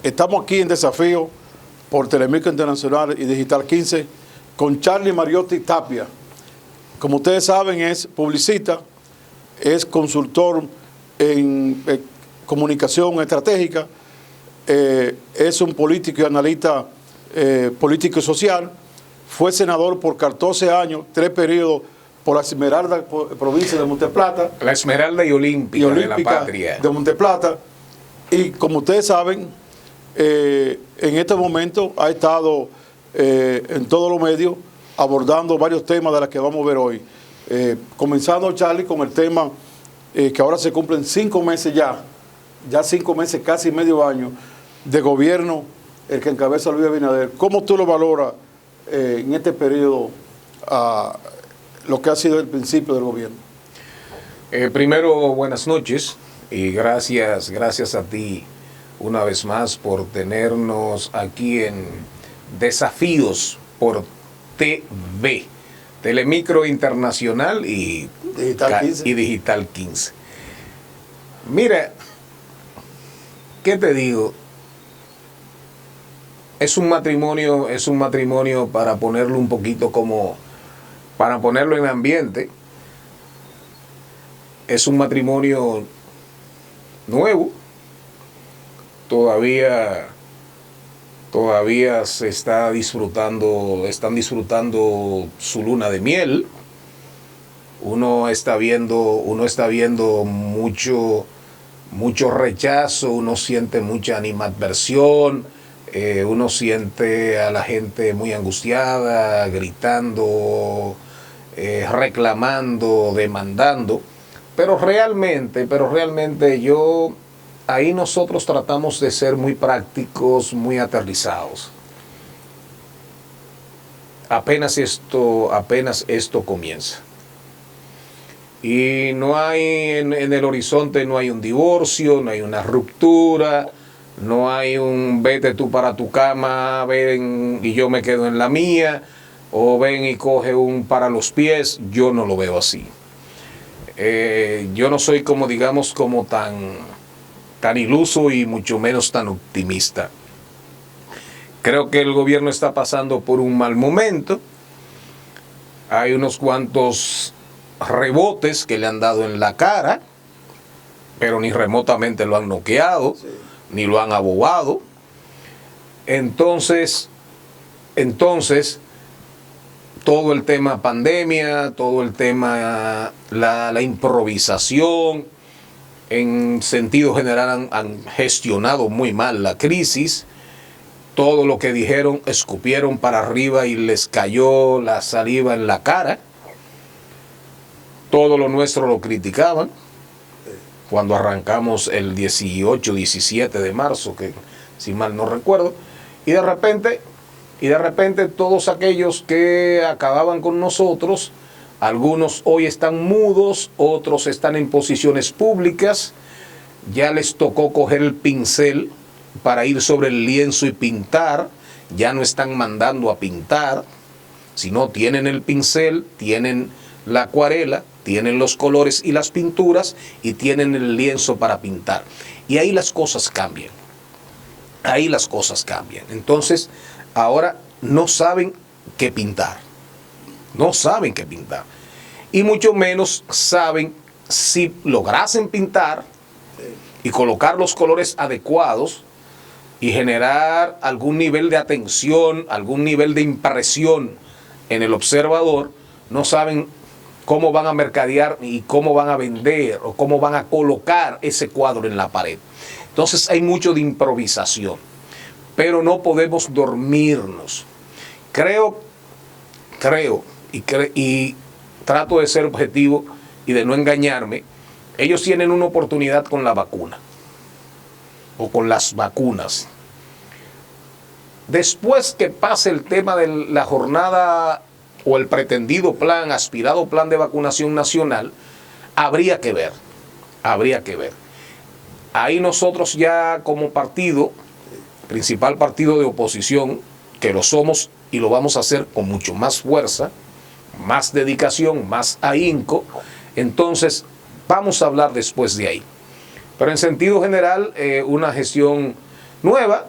Estamos aquí en Desafío por Telemicro Internacional y Digital 15 con Charlie Mariotti Tapia. Como ustedes saben, es publicista, es consultor en comunicación estratégica, es un político y analista político y social, fue senador por 14 años, 3 periodos por la Esmeralda, provincia de Monteplata. La Esmeralda y Olímpica de la Patria. De Monteplata. Y como ustedes saben, en este momento ha estado en todos los medios abordando varios temas de los que vamos a ver hoy. Comenzando, Charlie, con el tema que ahora se cumplen 5 meses ya 5 meses, casi medio año de gobierno, el que encabeza Luis Abinader. ¿Cómo tú lo valoras en este periodo, lo que ha sido el principio del gobierno? Primero, buenas noches y gracias a ti una vez más por tenernos aquí en Desafíos por TV, Telemicro Internacional y Digital 15. Mira, ¿qué te digo? Es un matrimonio para ponerlo un poquito para ponerlo en ambiente. Es un matrimonio nuevo. Todavía se están disfrutando su luna de miel. Uno está viendo mucho rechazo, uno siente mucha animadversión, uno siente a la gente muy angustiada, gritando, reclamando, demandando, pero realmente ahí nosotros tratamos de ser muy prácticos, muy aterrizados. Apenas esto comienza. Y no hay en el horizonte, no hay un divorcio, no hay una ruptura, no hay un vete tú para tu cama, ven y yo me quedo en la mía, o ven y coge un para los pies. Yo no lo veo así. Yo no soy como tan iluso y mucho menos tan optimista. Creo que el gobierno está pasando por un mal momento. Hay unos cuantos rebotes que le han dado en la cara, pero ni remotamente lo han noqueado, sí, ni lo han abobado. Entonces, todo el tema pandemia, todo el tema, la improvisación, en sentido general han gestionado muy mal la crisis. Todo lo que dijeron, escupieron para arriba y les cayó la saliva en la cara. Todo lo nuestro lo criticaban. Cuando arrancamos el 18, 17 de marzo, que si mal no recuerdo, y de repente todos aquellos que acababan con nosotros, algunos hoy están mudos, otros están en posiciones públicas, ya les tocó coger el pincel para ir sobre el lienzo y pintar, ya no están mandando a pintar, sino tienen el pincel, tienen la acuarela, tienen los colores y las pinturas y tienen el lienzo para pintar. Y ahí las cosas cambian. Entonces, ahora no saben qué pintar. Y mucho menos saben si lograsen pintar y colocar los colores adecuados y generar algún nivel de atención, algún nivel de impresión en el observador, no saben cómo van a mercadear y cómo van a vender o cómo van a colocar ese cuadro en la pared. Entonces hay mucho de improvisación, pero no podemos dormirnos. Creo y trato de ser objetivo y de no engañarme. Ellos tienen una oportunidad con la vacuna o con las vacunas. Después que pase el tema de la jornada o el pretendido plan, aspirado plan de vacunación nacional, habría que ver. Ahí nosotros ya como partido, principal partido de oposición, que lo somos y lo vamos a hacer con mucho más fuerza, más dedicación, más ahínco, entonces vamos a hablar después de ahí. Pero en sentido general, una gestión nueva,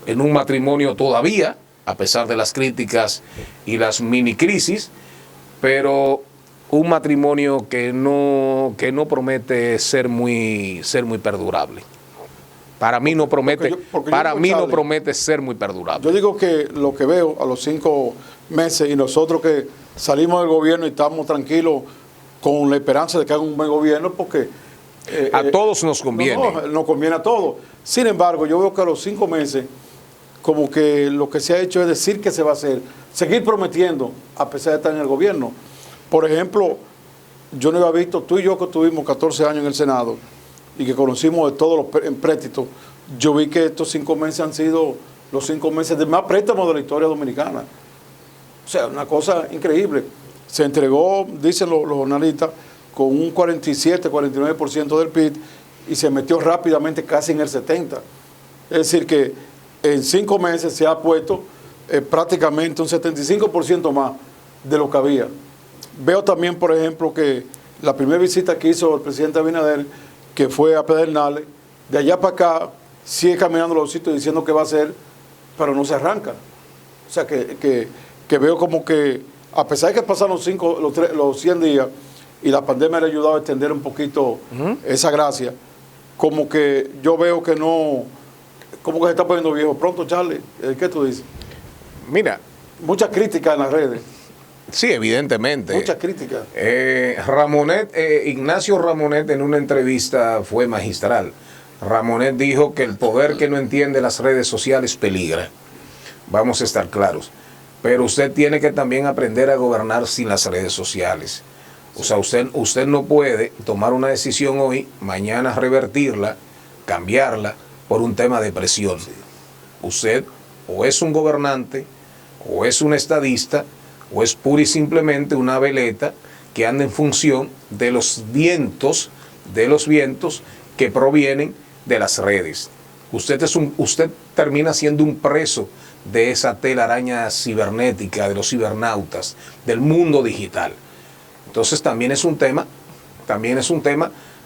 en un matrimonio todavía, a pesar de las críticas y las mini crisis, pero un matrimonio que no promete ser muy perdurable. Para mí no promete, no promete ser muy perdurable. Yo digo que lo que veo a los 5 meses, y nosotros que salimos del gobierno y estamos tranquilos con la esperanza de que haga un buen gobierno, porque a todos nos conviene. Nos conviene a todos. Sin embargo, yo veo que a los 5 meses, como que lo que se ha hecho es decir que se va a hacer, seguir prometiendo, a pesar de estar en el gobierno. Por ejemplo, yo no había visto, tú y yo que tuvimos 14 años en el Senado y que conocimos de todos los empréstitos, yo vi que estos 5 meses han sido los 5 meses de más préstamos de la historia dominicana. O sea, una cosa increíble. Se entregó, dicen los analistas, con un 47, 49% del PIB y se metió rápidamente casi en el 70%. Es decir que en 5 meses se ha puesto prácticamente un 75% más de lo que había. Veo también, por ejemplo, que la primera visita que hizo el presidente Abinader, que fue a Pedernales, de allá para acá sigue caminando los sitios diciendo que va a hacer, pero no se arranca. O sea que veo como que, a pesar de que pasaron los 100 días y la pandemia le ha ayudado a extender un poquito esa gracia, como que yo veo que no, como que se está poniendo viejo pronto, Charlie. ¿Qué tú dices? Mira, muchas críticas en las redes. Sí, evidentemente. Muchas críticas. Ignacio Ramonet en una entrevista fue magistral. Ramonet dijo que el poder que no entiende las redes sociales peligra. Vamos a estar claros. Pero usted tiene que también aprender a gobernar sin las redes sociales. O sea, usted no puede tomar una decisión hoy, mañana revertirla, cambiarla por un tema de presión. Usted o es un gobernante, o es un estadista, o es pura y simplemente una veleta que anda en función de los vientos que provienen de las redes. Usted termina siendo un preso de esa telaraña cibernética, de los cibernautas, del mundo digital. Entonces también es un tema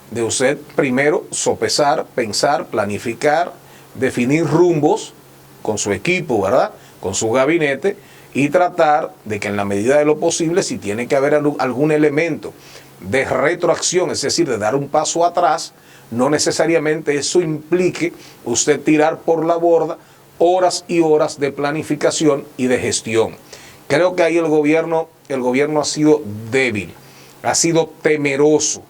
de usted primero sopesar, pensar, planificar, definir rumbos con su equipo, ¿verdad? Con su gabinete, y tratar de que en la medida de lo posible, si tiene que haber algún elemento de retroacción, es decir, de dar un paso atrás, no necesariamente eso implique usted tirar por la borda horas y horas de planificación y de gestión. Creo que ahí el gobierno ha sido débil, ha sido temeroso.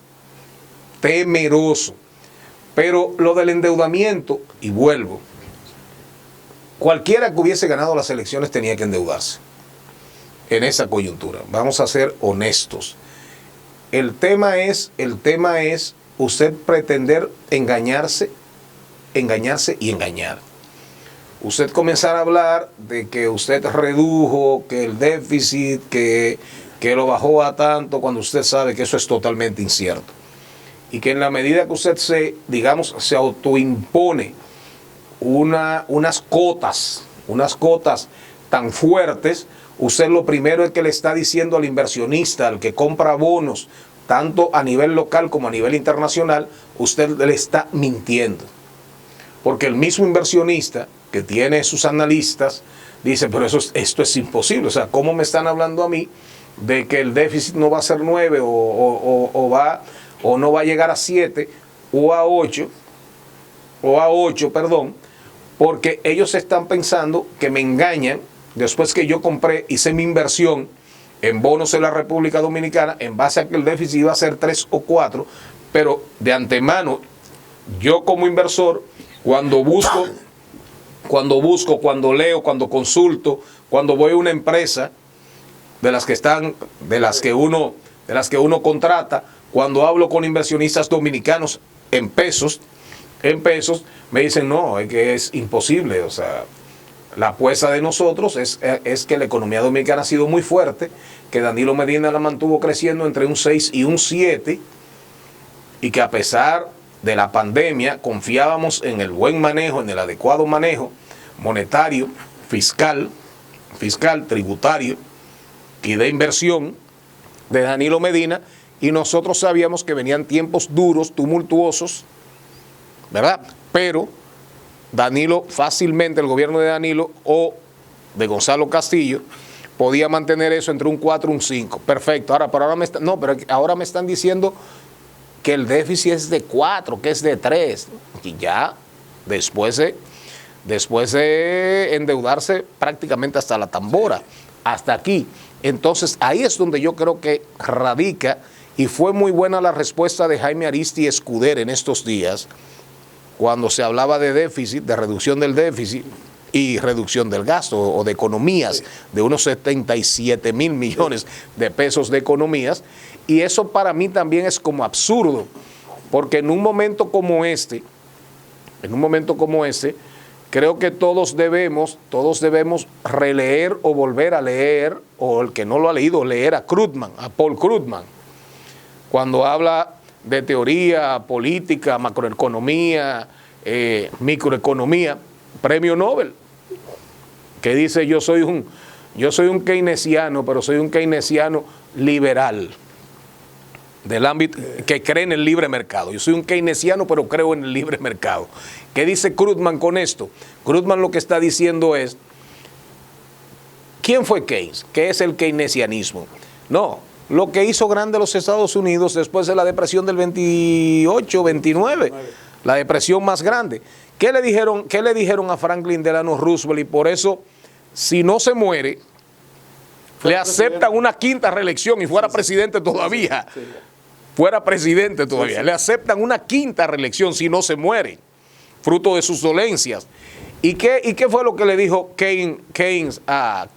Pero lo del endeudamiento, y vuelvo, cualquiera que hubiese ganado las elecciones tenía que endeudarse en esa coyuntura. Vamos a ser honestos. El tema es usted pretender engañarse y engañar. Usted comenzar a hablar de que usted redujo, que el déficit, que lo bajó a tanto, cuando usted sabe que eso es totalmente incierto. Y que en la medida que usted se autoimpone unas cotas tan fuertes, usted lo primero es que le está diciendo al inversionista, al que compra bonos, tanto a nivel local como a nivel internacional, usted le está mintiendo. Porque el mismo inversionista que tiene sus analistas dice, pero esto es imposible. O sea, ¿cómo me están hablando a mí de que el déficit no va a ser 9 o no va a llegar a 7 o a 8, porque ellos están pensando que me engañan después que yo hice mi inversión en bonos en la República Dominicana en base a que el déficit iba a ser 3 o 4, pero de antemano yo como inversor, cuando leo, cuando consulto, cuando voy a una empresa de las que uno contrata, cuando hablo con inversionistas dominicanos en pesos, me dicen, no, es que es imposible. O sea, la apuesta de nosotros es que la economía dominicana ha sido muy fuerte, que Danilo Medina la mantuvo creciendo entre un 6 y un 7, y que a pesar de la pandemia confiábamos en el buen manejo, en el adecuado manejo monetario, fiscal, tributario y de inversión de Danilo Medina, y nosotros sabíamos que venían tiempos duros, tumultuosos, ¿verdad? Pero Danilo, fácilmente el gobierno de Danilo o de Gonzalo Castillo podía mantener eso entre un 4 y un 5. Perfecto. Pero ahora me están diciendo que el déficit es de 4, que es de 3. Y ya después de endeudarse prácticamente hasta la tambora, hasta aquí. Entonces ahí es donde yo creo que radica, y fue muy buena la respuesta de Jaime Aristi Escuder en estos días, cuando se hablaba de déficit, de reducción del déficit y reducción del gasto, o de economías, de unos 77 mil millones de pesos de economías, y eso para mí también es como absurdo, porque en un momento como este, creo que todos debemos releer o volver a leer, o el que no lo ha leído, leer a Krugman, a Paul Krugman, cuando habla de teoría política, macroeconomía, microeconomía, premio Nobel, que dice yo soy un keynesiano, pero soy un keynesiano liberal, del ámbito que cree en el libre mercado. Yo soy un keynesiano, pero creo en el libre mercado. ¿Qué dice Krugman con esto? Krugman lo que está diciendo es, ¿quién fue Keynes? ¿Qué es el keynesianismo? No, lo que hizo grande los Estados Unidos después de la depresión del 28, 29, la depresión más grande. ¿Qué le dijeron a Franklin Delano Roosevelt? Y por eso, si no se muere, le aceptan una quinta reelección y fuera presidente todavía. Fuera presidente todavía. Le aceptan una quinta reelección si no se muere, fruto de sus dolencias. ¿Y qué fue lo que le dijo Keynes a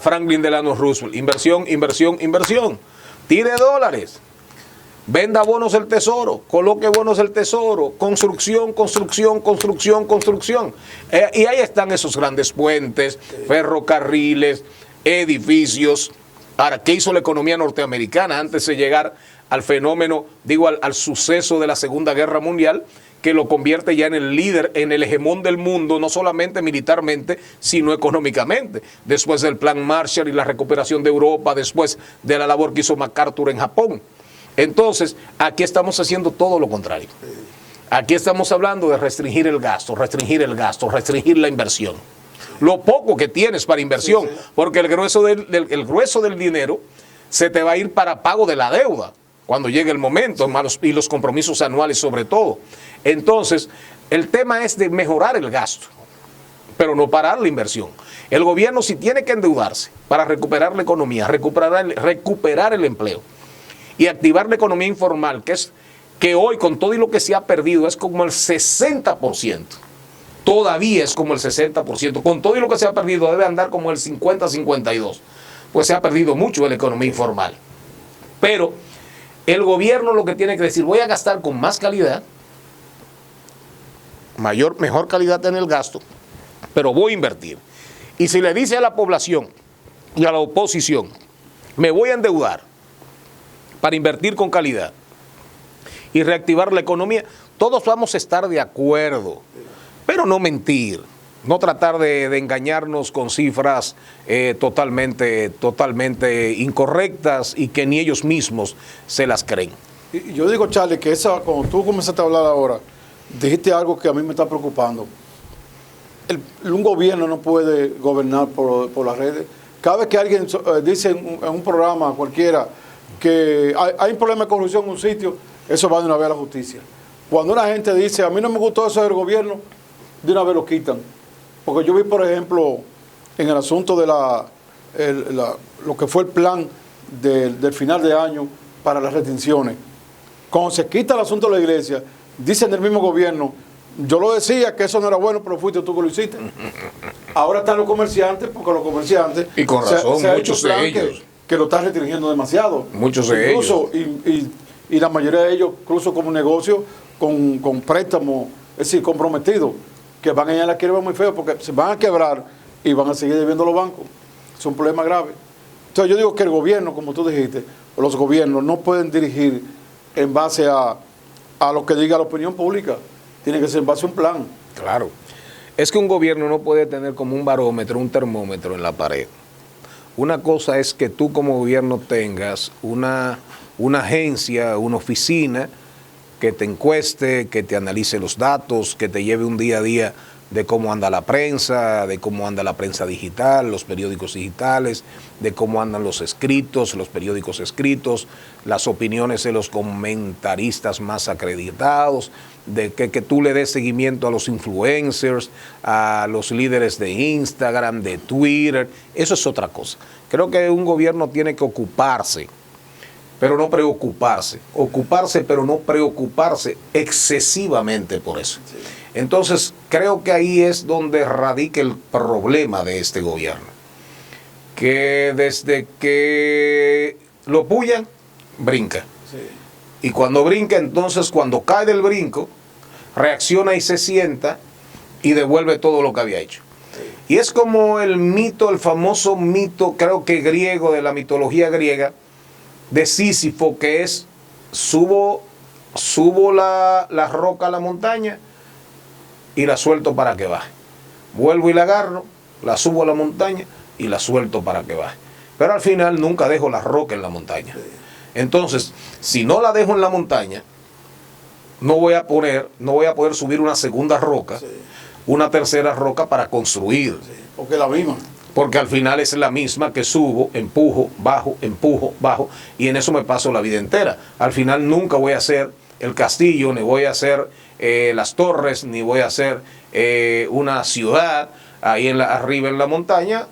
Franklin Delano Roosevelt? Inversión, inversión, inversión. Tire dólares. Venda bonos del tesoro, coloque bonos del tesoro, construcción, construcción, construcción, construcción. Y ahí están esos grandes puentes, ferrocarriles, edificios. Ahora, ¿qué hizo la economía norteamericana antes de llegar al fenómeno, al suceso de la Segunda Guerra Mundial, que lo convierte ya en el líder, en el hegemón del mundo, no solamente militarmente, sino económicamente? Después del Plan Marshall y la recuperación de Europa, después de la labor que hizo MacArthur en Japón. Entonces, aquí estamos haciendo todo lo contrario. Aquí estamos hablando de restringir el gasto, restringir la inversión. Lo poco que tienes para inversión, porque el grueso del dinero se te va a ir para pago de la deuda cuando llegue el momento, y los compromisos anuales sobre todo. Entonces, el tema es de mejorar el gasto, pero no parar la inversión. El gobierno sí tiene que endeudarse para recuperar la economía, recuperar el empleo y activar la economía informal, que hoy, con todo y lo que se ha perdido, es como el 60%. Todavía es como el 60%. Con todo y lo que se ha perdido, debe andar como el 50-52%. Pues se ha perdido mucho en la economía informal. Pero el gobierno lo que tiene que decir, voy a gastar con más calidad, mejor calidad en el gasto, pero voy a invertir. Y si le dice a la población y a la oposición, me voy a endeudar para invertir con calidad y reactivar la economía, todos vamos a estar de acuerdo, pero no mentir, no tratar de engañarnos con cifras totalmente incorrectas y que ni ellos mismos se las creen. Y yo digo, Charlie, que cuando tú comenzaste a hablar ahora, dijiste algo que a mí me está preocupando. Un gobierno no puede gobernar por las redes. Cada vez que alguien dice en un programa cualquiera que hay un problema de corrupción en un sitio, eso va de una vez a la justicia. Cuando una gente dice, a mí no me gustó eso del gobierno, de una vez lo quitan. Porque yo vi, por ejemplo, en el asunto de lo que fue el plan del final de año para las retenciones. Cuando se quita el asunto de la iglesia, dicen del mismo gobierno, yo lo decía que eso no era bueno, pero fuiste tú que lo hiciste. Ahora están los comerciantes, porque los comerciantes... Y con razón, muchos de ellos. Que lo están restringiendo demasiado. Muchos de ellos. Y la mayoría de ellos, incluso como un negocio, con préstamos, es decir, comprometidos, que van a ir a la quiebra muy feo, porque se van a quebrar y van a seguir debiendo los bancos. Es un problema grave. Entonces yo digo que el gobierno, como tú dijiste, los gobiernos no pueden dirigir en base a lo que diga la opinión pública. Tiene que ser en base a un plan. Claro. Es que un gobierno no puede tener como un barómetro, un termómetro en la pared. Una cosa es que tú como gobierno tengas una agencia, una oficina que te encueste, que te analice los datos, que te lleve un día a día de cómo anda la prensa, de cómo anda la prensa digital, los periódicos digitales, de cómo andan los escritos, los periódicos escritos, las opiniones de los comentaristas más acreditados, de que tú le des seguimiento a los influencers, a los líderes de Instagram, de Twitter. Eso es otra cosa. Creo que un gobierno tiene que ocuparse, pero no preocuparse. Ocuparse, pero no preocuparse excesivamente por eso. Sí. Entonces, creo que ahí es donde radica el problema de este gobierno. Que desde que lo pullan, brinca. Sí. Y cuando brinca, entonces cuando cae del brinco, reacciona y se sienta y devuelve todo lo que había hecho. Sí. Y es como el mito, el famoso mito, creo que griego, de la mitología griega, de Sísifo, que es: subo la roca a la montaña y la suelto para que baje. Vuelvo y la agarro, la subo a la montaña y la suelto para que baje. Pero al final nunca dejo la roca en la montaña. Entonces, si no la dejo en la montaña, no voy a poder subir una segunda roca, una tercera roca para construir. Porque la misma. Porque al final es la misma que subo, empujo, bajo, y en eso me paso la vida entera. Al final nunca voy a hacer el castillo, ni voy a hacer las torres, ni voy a hacer una ciudad ahí arriba en la montaña,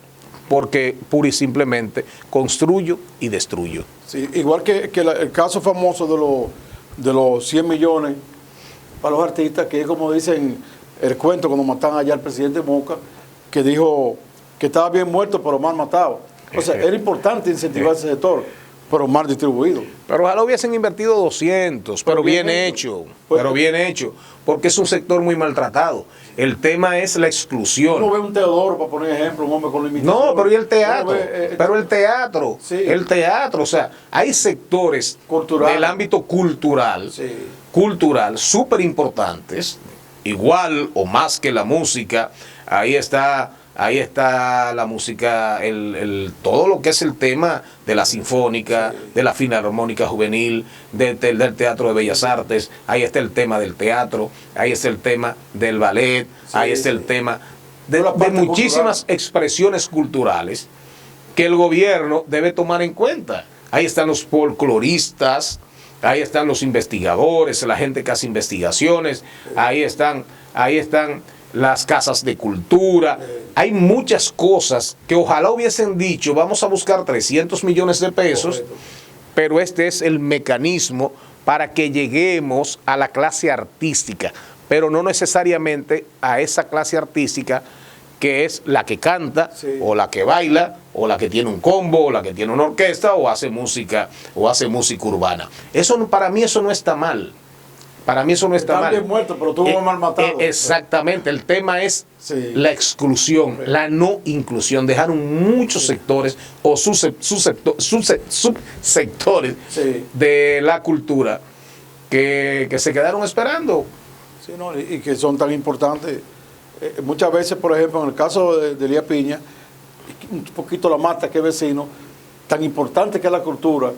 porque pura y simplemente construyo y destruyo. Sí, igual que el caso famoso de los 100 millones para los artistas, que es como dicen el cuento cuando matan allá al presidente Moca, que dijo que estaba bien muerto pero mal matado. O sea, era importante incentivar ese sector, pero mal distribuido. Pero ojalá hubiesen invertido 200, pero bien hecho, porque es un sector muy maltratado. El tema es la exclusión. Uno ve un Teodoro, para poner ejemplo, un hombre con limitaciones. No, pero ¿y el teatro? El teatro, o sea, hay sectores del ámbito cultural, cultural, súper importantes, igual o más que la música. Ahí está la música, todo lo que es el tema de la sinfónica, de la filarmónica juvenil, del Teatro de Bellas Artes. Ahí está el tema del teatro, ahí está el tema del ballet, ahí está el tema de muchísimas expresiones culturales que el gobierno debe tomar en cuenta. Ahí están los folcloristas, ahí están los investigadores, la gente que hace investigaciones, ahí están las casas de cultura. Hay muchas cosas que ojalá hubiesen dicho: vamos a buscar 300 millones de pesos, pero este es el mecanismo para que lleguemos a la clase artística, pero no necesariamente a esa clase artística que es la que canta, o la que baila, o la que tiene un combo, o la que tiene una orquesta, o hace música urbana. Para mí eso no está mal. Para mí eso no está mal. Bien muerto, pero tuvo mal matado. Exactamente. El tema es la exclusión, la no inclusión. Dejaron muchos sectores o subsectores de la cultura que se quedaron esperando. Sí, no, y que son tan importantes. Muchas veces, por ejemplo, en el caso de Elías Piña, un poquito la mata que es vecino, tan importante que es la cultura,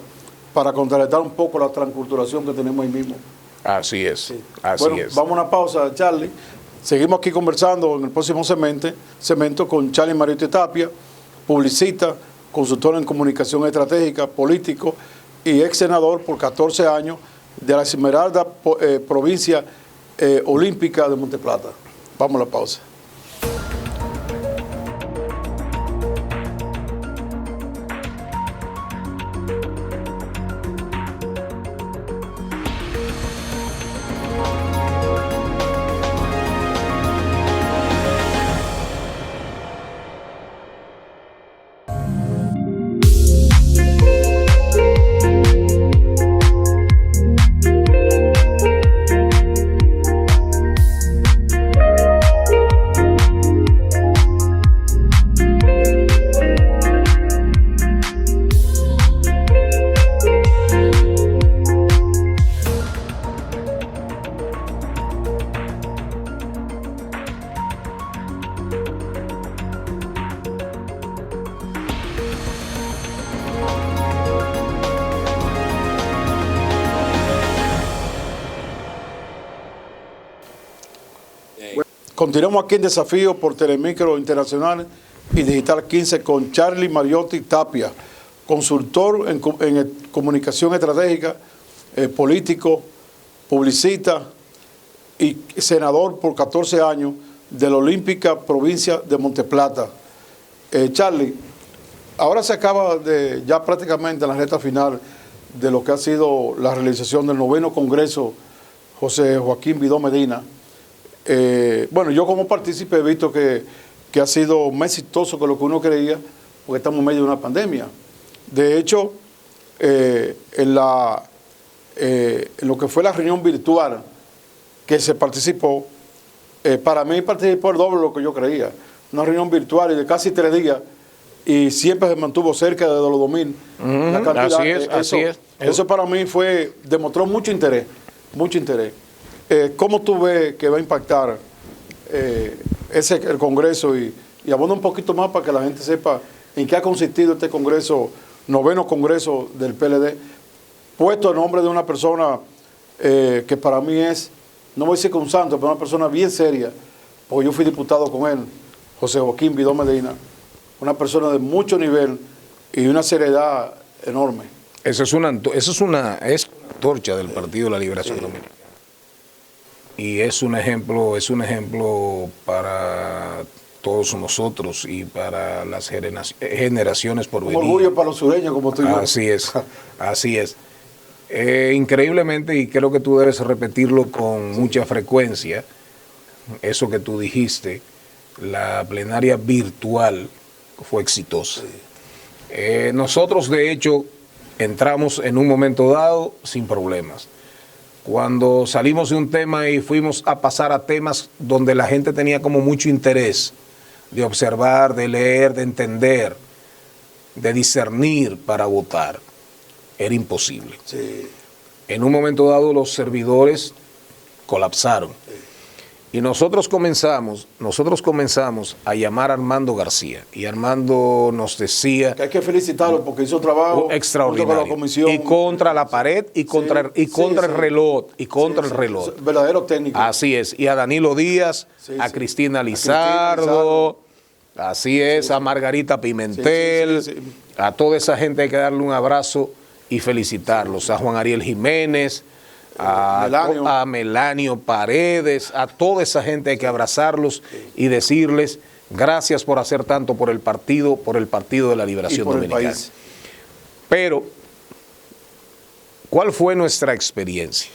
para contrarrestar un poco la transculturación que tenemos ahí mismo. Así es, sí. Así es. Vamos a una pausa, Charlie. Seguimos aquí conversando en el próximo segmento con Charlie Mariotti Tapia, publicista, consultor en comunicación estratégica, político y ex senador por 14 años de la Esmeralda provincia olímpica de Monteplata. Vamos a la pausa. Continuamos aquí en Desafío por Telemicro Internacional y Digital 15 con Charlie Mariotti Tapia, consultor en comunicación estratégica, político, publicista y senador por 14 años de la Olímpica Provincia de Monteplata. Charlie, ahora se acaba ya prácticamente la recta final de lo que ha sido la realización del 9º Congreso José Joaquín Vidó Medina. Bueno, yo como partícipe he visto que ha sido más exitoso que lo que uno creía, porque estamos en medio de una pandemia. De hecho, en lo que fue la reunión virtual que se participó, para mí participó el doble de lo que yo creía. Una reunión virtual y de casi 3 días, y siempre se mantuvo cerca de los 2.000. La cantidad, así es. Eso para mí demostró mucho interés, mucho interés. ¿Cómo tú ves que va a impactar el Congreso? Y abunda un poquito más para que la gente sepa en qué ha consistido este Congreso, 9º Congreso del PLD, puesto en nombre de una persona que para mí es, no voy a decir que un santo, pero una persona bien seria, porque yo fui diputado con él, José Joaquín Vidó Medina, una persona de mucho nivel y una seriedad enorme. Esa es una antorcha del Partido de la Liberación Dominicana. Y es un ejemplo para todos nosotros y para las generaciones por venir. Un orgullo para los sureños como tú y yo. Así es, así es. Increíblemente, y creo que tú debes repetirlo con mucha frecuencia, eso que tú dijiste, la plenaria virtual fue exitosa. Nosotros, de hecho, entramos en un momento dado sin problemas. Cuando salimos de un tema y fuimos a pasar a temas donde la gente tenía como mucho interés de observar, de leer, de entender, de discernir para votar, era imposible. Sí. En un momento dado los servidores colapsaron. Sí. Y nosotros comenzamos a llamar a Armando García. Y Armando nos decía... que hay que felicitarlo porque hizo un trabajo extraordinario. Con la comisión. Y contra la pared, y contra el reloj. Y contra el reloj. Verdadero técnico. Así es. Y a Danilo Díaz, a Cristina Lizardo, así es, a Margarita Pimentel, a toda esa gente hay que darle un abrazo y felicitarlos. A Juan Ariel Jiménez, a Melanio Paredes, a toda esa gente hay que abrazarlos y decirles gracias por hacer tanto por el Partido de la Liberación Dominicana. Pero, ¿cuál fue nuestra experiencia?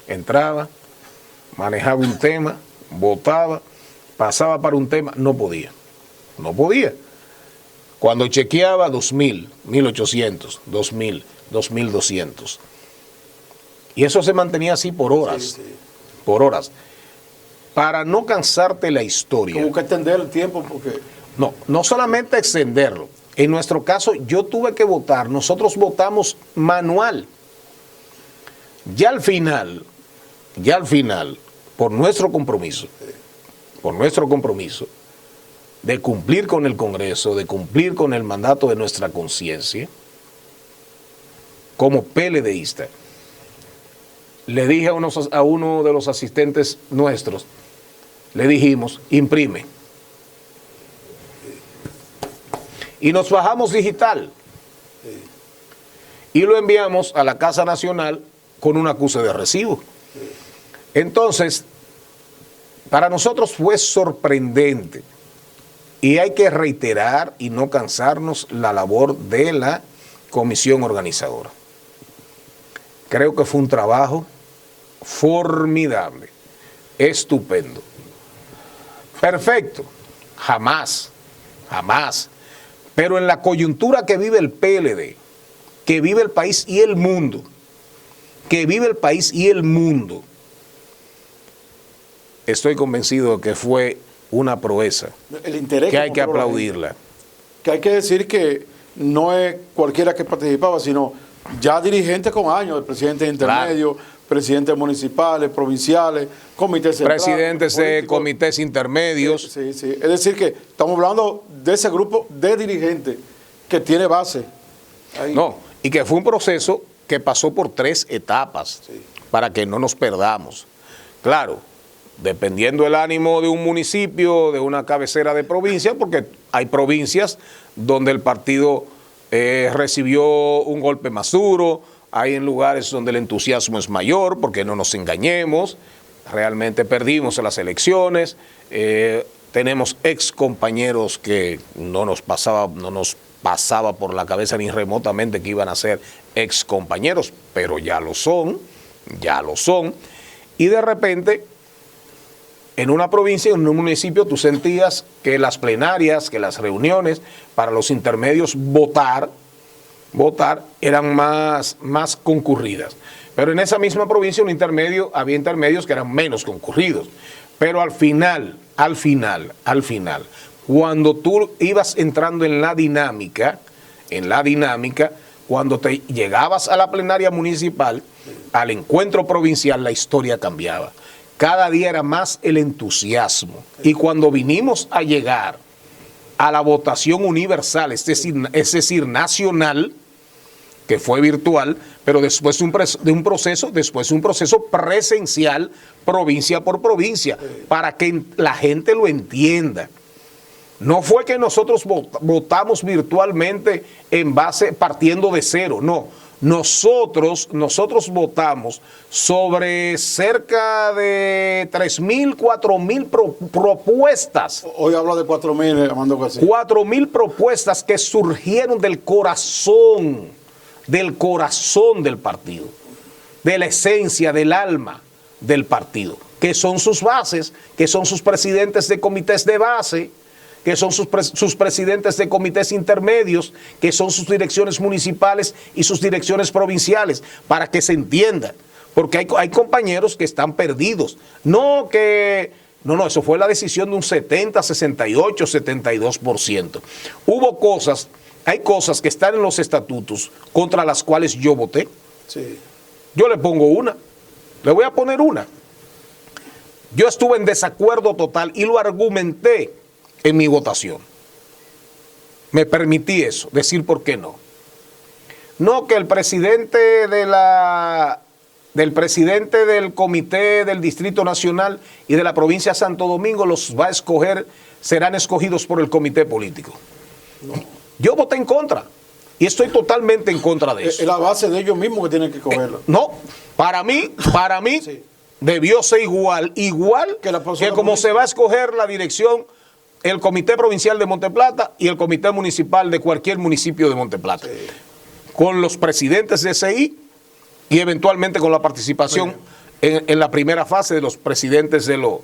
Entraba, manejaba un tema, votaba, pasaba para un tema, no podía. Cuando chequeaba 2.000, 1.800, 2.000, 2.200. Y eso se mantenía así por horas, por horas. Para no cansarte la historia. Como que extender el tiempo porque... No solamente extenderlo. En nuestro caso yo tuve que votar, nosotros votamos manual. Ya al final, por nuestro compromiso, de cumplir con el Congreso, de cumplir con el mandato de nuestra conciencia, como PLDista, le dije a uno de los asistentes nuestros, le dijimos, imprime. Y nos bajamos digital. Y lo enviamos a la Casa Nacional con un acuse de recibo. Entonces, para nosotros fue sorprendente. Y hay que reiterar y no cansarnos la labor de la comisión organizadora. Creo que fue un trabajo formidable, estupendo. Perfecto, jamás. Pero en la coyuntura que vive el PLD, que vive el país y el mundo, estoy convencido de que fue una proeza, el interés que hay que aplaudirla. Que hay que decir que no es cualquiera que participaba, sino ya dirigentes con años, presidentes intermedios, presidentes municipales, provinciales, comités centrales, presidentes de comités intermedios. Sí. Es decir que estamos hablando de ese grupo de dirigentes que tiene base. Ahí. No, y que fue un proceso que pasó por 3 etapas. para que no nos perdamos. Claro, dependiendo del ánimo de un municipio, de una cabecera de provincia, porque hay provincias donde el partido recibió un golpe más duro, hay en lugares donde el entusiasmo es mayor, porque no nos engañemos, realmente perdimos las elecciones, tenemos ex compañeros que no nos pasaba por la cabeza ni remotamente que iban a ser ex compañeros, pero ya lo son, y de repente en una provincia, en un municipio, tú sentías que las plenarias, que las reuniones para los intermedios votar eran más concurridas. Pero en esa misma provincia había intermedios que eran menos concurridos. Pero al final, cuando tú ibas entrando en la dinámica, cuando te llegabas a la plenaria municipal, al encuentro provincial, la historia cambiaba. Cada día era más el entusiasmo. Y cuando vinimos a llegar a la votación universal, es decir, nacional, que fue virtual, pero después de un proceso presencial, provincia por provincia, para que la gente lo entienda. No fue que nosotros votamos virtualmente partiendo de cero, no. Nosotros votamos sobre cerca de 3.000, 4.000 propuestas. Hoy habla de 4.000, Armando García. 4.000 propuestas que surgieron del corazón del partido, de la esencia, del alma del partido, que son sus bases, que son sus presidentes de comités de base, que son sus presidentes de comités intermedios, que son sus direcciones municipales y sus direcciones provinciales, para que se entienda, porque hay compañeros que están perdidos. No, eso fue la decisión de un 70, 68, 72%. Hay cosas que están en los estatutos contra las cuales yo voté. Sí. Yo le voy a poner una. Yo estuve en desacuerdo total y lo argumenté en mi votación. Me permití eso, decir por qué no. No, que el presidente del Comité del Distrito Nacional y de la provincia de Santo Domingo serán escogidos por el comité político. No. Yo voté en contra y estoy totalmente en contra de eso. Es la base de ellos mismos que tienen que cogerlo. No, para mí sí. Debió ser igual que como se va a escoger la dirección el Comité Provincial de Monteplata y el Comité Municipal de cualquier municipio de Monteplata, sí, con los presidentes de CI y eventualmente con la participación en la primera fase de los presidentes de los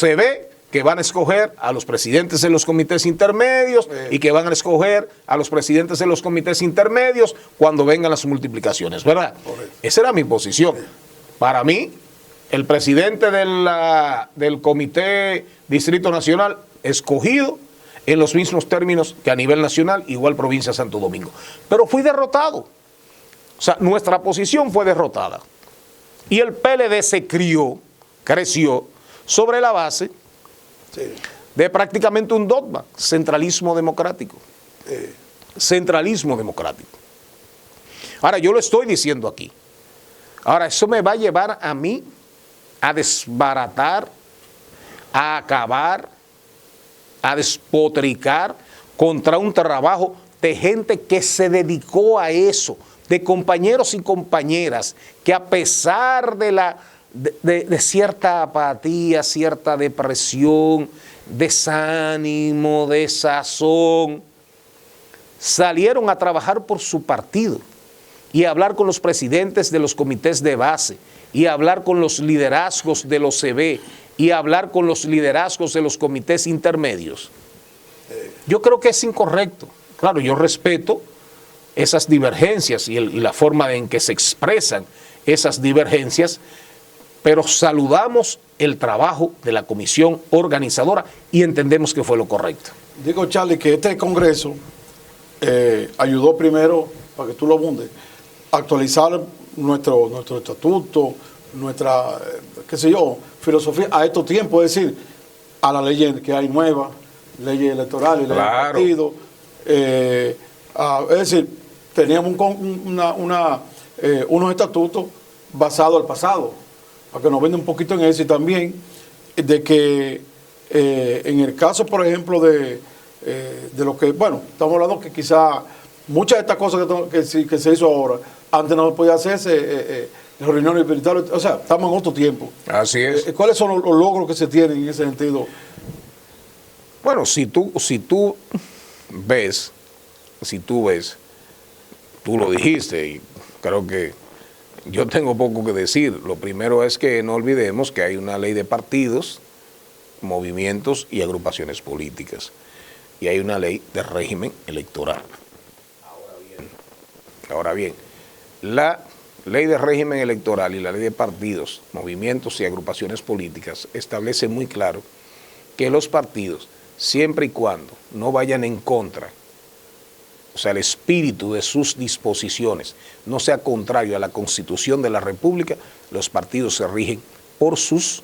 CB, que van a escoger a los presidentes de los comités intermedios y que van a escoger a los presidentes de los comités intermedios cuando vengan las multiplicaciones, ¿verdad? Correcto. Esa era mi posición. Para mí, el presidente del Comité Distrito Nacional escogido en los mismos términos que a nivel nacional, igual provincia de Santo Domingo. Pero fui derrotado. O sea, nuestra posición fue derrotada. Y el PLD creció sobre la base de prácticamente un dogma, centralismo democrático. Centralismo democrático. Ahora, yo lo estoy diciendo aquí. Ahora, eso me va a llevar a mí a desbaratar, a acabar, a despotricar contra un trabajo de gente que se dedicó a eso, de compañeros y compañeras que a pesar de cierta apatía, cierta depresión, desánimo, desazón, salieron a trabajar por su partido y a hablar con los presidentes de los comités de base y a hablar con los liderazgos de los CB y a hablar con los liderazgos de los comités intermedios. Yo creo que es incorrecto. Claro, yo respeto esas divergencias y la forma en que se expresan esas divergencias, pero saludamos el trabajo de la comisión organizadora y entendemos que fue lo correcto. Digo, Charlie, que este Congreso ayudó primero, para que tú lo abundes, a actualizar nuestro estatuto, nuestra, filosofía a estos tiempos, es decir, a la ley que hay nueva, leyes electorales, leyes de partido. Es decir, teníamos una unos estatutos basados al pasado, para que nos venda un poquito en eso, y también de que en el caso, por ejemplo, de lo que, bueno, estamos hablando que quizá muchas de estas cosas que se hizo ahora, antes no podía hacerse reuniones virtuales, o sea, estamos en otro tiempo. Así es. ¿Cuáles son los logros que se tienen en ese sentido? Bueno, si tú ves, tú lo dijiste y creo que yo tengo poco que decir. Lo primero es que no olvidemos que hay una ley de partidos, movimientos y agrupaciones políticas. Y hay una ley de régimen electoral. Ahora bien, la ley de régimen electoral y la ley de partidos, movimientos y agrupaciones políticas establece muy claro que los partidos, siempre y cuando no vayan en contra, o sea, el espíritu de sus disposiciones no sea contrario a la Constitución de la República, los partidos se rigen por sus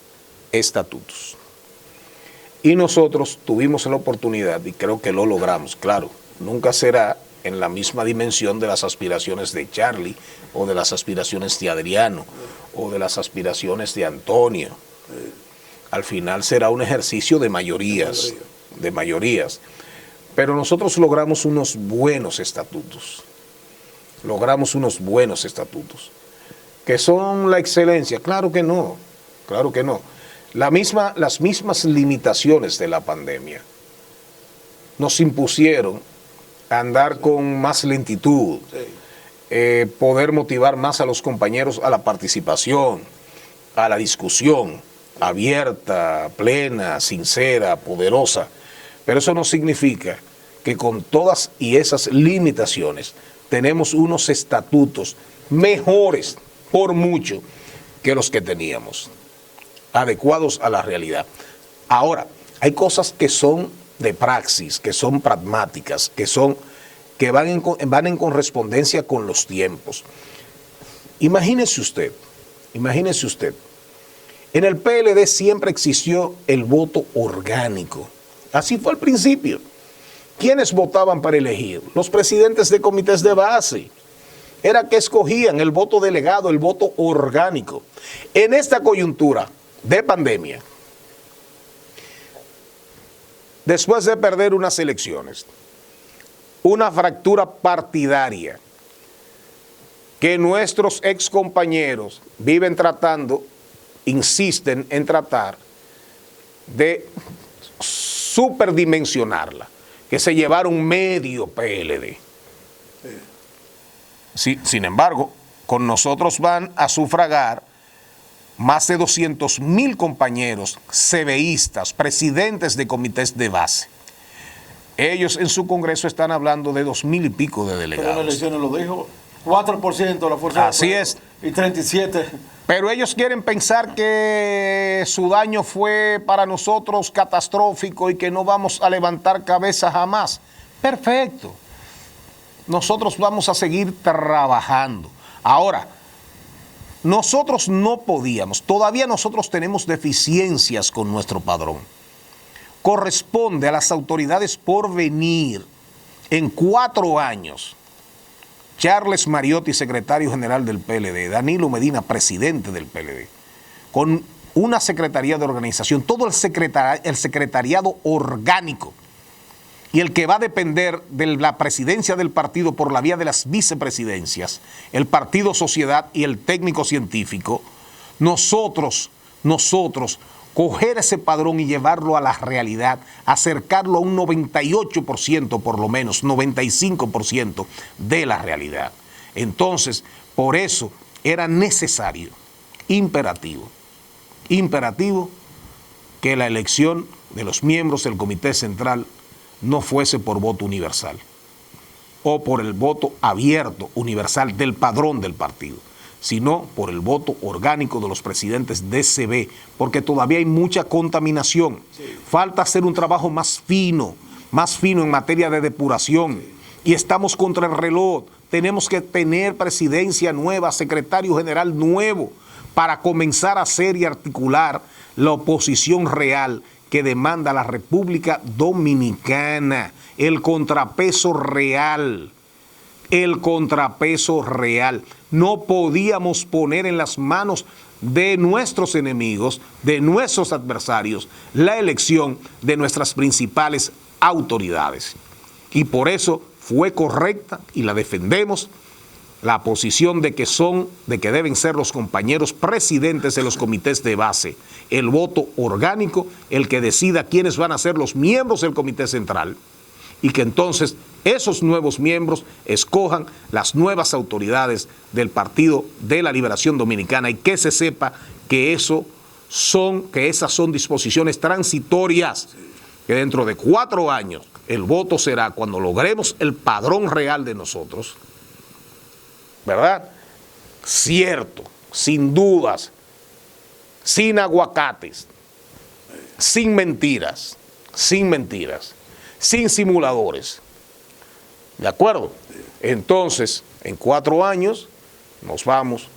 estatutos. Y nosotros tuvimos la oportunidad, y creo que lo logramos, claro, nunca será en la misma dimensión de las aspiraciones de Charlie, o de las aspiraciones de Adriano, o de las aspiraciones de Antonio. Al final será un ejercicio de mayorías, Pero nosotros logramos unos buenos estatutos. ¿Que son la excelencia? Claro que no. Las mismas limitaciones de la pandemia nos impusieron andar con más lentitud, poder motivar más a los compañeros a la participación, a la discusión abierta, plena, sincera, poderosa. Pero eso no significa que con todas y esas limitaciones tenemos unos estatutos mejores por mucho que los que teníamos, adecuados a la realidad. Ahora, hay cosas que son de praxis, que son pragmáticas, que van en correspondencia con los tiempos. Imagínese usted, en el PLD siempre existió el voto orgánico. Así fue al principio. ¿Quiénes votaban para elegir? Los presidentes de comités de base. Era que escogían el voto delegado, el voto orgánico. En esta coyuntura de pandemia, después de perder unas elecciones, una fractura partidaria que nuestros excompañeros insisten en tratar de superdimensionarla, que se llevaron medio PLD. Sí, sin embargo, con nosotros van a sufragar más de 200,000 compañeros CBistas, presidentes de comités de base. Ellos en su congreso están hablando de 2,000 y pico de delegados. Pero en las elecciones lo dijo, 4% de la fuerza. Así es. Y 37%. Pero ellos quieren pensar que su daño fue para nosotros catastrófico y que no vamos a levantar cabeza jamás. Perfecto. Nosotros vamos a seguir trabajando. Ahora, nosotros no podíamos, todavía nosotros tenemos deficiencias con nuestro padrón. Corresponde a las autoridades por venir en 4 años. Charles Mariotti, secretario general del PLD, Danilo Medina, presidente del PLD, con una secretaría de organización, todo el secretariado orgánico y el que va a depender de la presidencia del partido por la vía de las vicepresidencias, el partido sociedad y el técnico científico, nosotros coger ese padrón y llevarlo a la realidad, acercarlo a un 98% por lo menos, 95% de la realidad. Entonces, por eso era necesario, imperativo, que la elección de los miembros del Comité Central no fuese por voto universal o por el voto abierto universal del padrón del partido, sino por el voto orgánico de los presidentes de CB, porque todavía hay mucha contaminación. Sí. Falta hacer un trabajo más fino en materia de depuración. Sí. Y estamos contra el reloj. Tenemos que tener presidencia nueva, secretario general nuevo, para comenzar a hacer y articular la oposición real que demanda la República Dominicana, el contrapeso real, el contrapeso real. No podíamos poner en las manos de nuestros enemigos, de nuestros adversarios, la elección de nuestras principales autoridades. Y por eso fue correcta, y la defendemos, la posición de que deben ser los compañeros presidentes de los comités de base, el voto orgánico, el que decida quiénes van a ser los miembros del comité central, y que entonces esos nuevos miembros escojan las nuevas autoridades del Partido de la Liberación Dominicana, y que se sepa que esas son disposiciones transitorias, que dentro de 4 años el voto será cuando logremos el padrón real de nosotros, ¿verdad? Cierto, sin dudas, sin aguacates, sin mentiras, sin simuladores. ¿De acuerdo? Entonces, en 4 años nos vamos